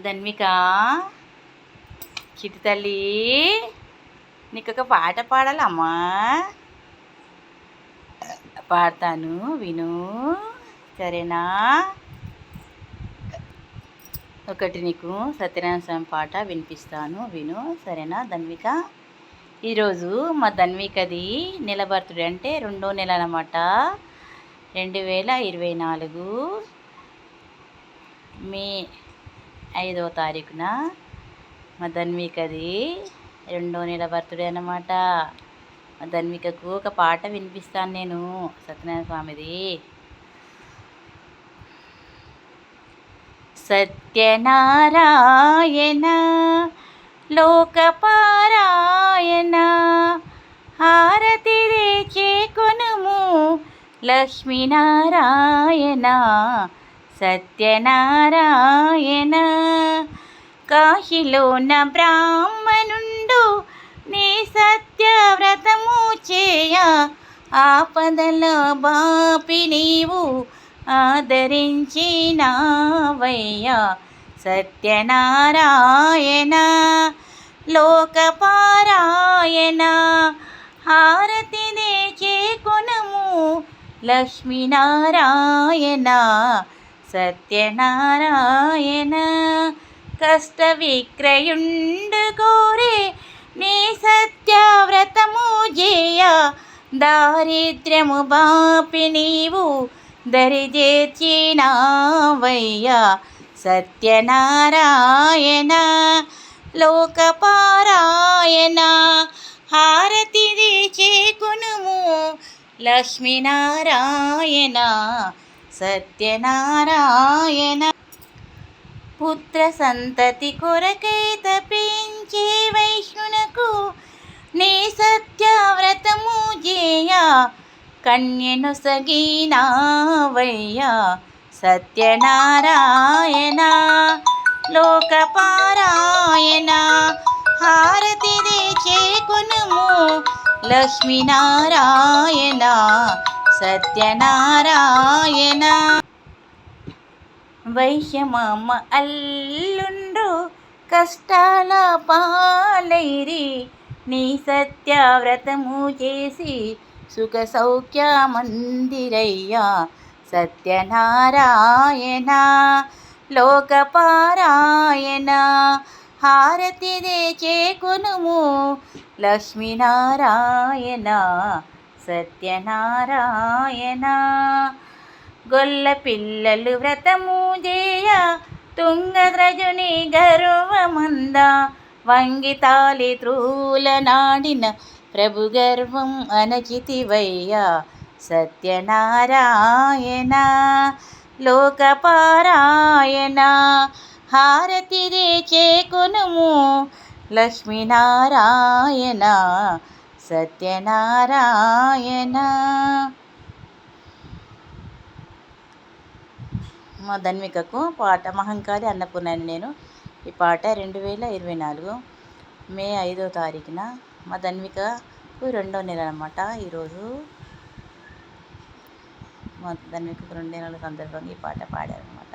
ధన్విక, చిట్టి తల్లి, నీకు ఒక పాట పాడాలమ్మా. పాడతాను, విను, సరేనా? ఒకటి నీకు సత్యనారాయణ స్వామి పాట వినిపిస్తాను, విను, సరేనా ధన్విక? ఈరోజు మా ధన్వికది నెల బర్త్డే, అంటే 2వ నెల అన్నమాట. 2024 మే 5వ తారీఖున మా ధన్వికది 2వ నెల బర్త్డే అన్నమాట. మా ధన్వికకు ఒక పాట వినిపిస్తాను నేను, సత్యనారాయణ స్వామిది. సత్యనారాయణ లోకపారాయణ, హారతి చేకొనుము లక్ష్మీనారాయణ. సత్యనారాయణ, కాశీలోన బ్రాహ్మణుండు నీ సత్యవ్రతము చేయ, ఆపదల బాపి నీవు ఆదరించినావయ్యా. సత్యనారాయణ లోకపారాయణ, హారతి చేకొనుము లక్ష్మీనారాయణ. సత్యనారాయణ, కష్ట విక్రయుండు కోరే నీ సత్యవ్రతము జేయ, దారిద్ర్యము బాపి నీవు దరిచేర్చినావయ్యా. సత్యనారాయణ లోకపారాయణ, హారతి చేకొనుము లక్ష్మీనారాయణ. సత్యనారాయణ, పుత్ర సంతతి కొరకై తపించే వైష్ణునకు నీ సత్యవ్రతము జేయ, కన్యను సగినావయ్యా. సత్యనారాయణ లోకపారాయణ, హారతి చేకొనుము లక్ష్మీనారాయణ. సత్యనారాయణ, వైశ్యమామ అల్లుండు కష్టాల పాలైరి, నీ సత్యవ్రతము చేసి సుఖ సౌఖ్యమందిరయ్యా. సత్యనారాయణ లోకపారాయణ, హారతి చేకొనుము లక్ష్మీనారాయణ. సత్యనారాయణ, గొల్ల పిల్లలు వ్రతము జేయ, తుంగద్రజుని గర్వమంద, వంగితాలి త్రూల నాడిన ప్రభు గర్వం అనచితివయ్యా. సత్యనారాయణ లోకపారాయణ, హారతి చేకొనుము లక్ష్మీనారాయణ. సత్యనారాయణ. మా ధన్వికకు పాట మహంకాళి అన్నపూర్ణని నేను. ఈ పాట 2024 మే 5వ తారీఖున మా ధన్వికకు 2వ నెల అన్నమాట. ఈరోజు మా ధన్వికకు 2వ నెల సందర్భంగా ఈ పాట పాడారనమాట.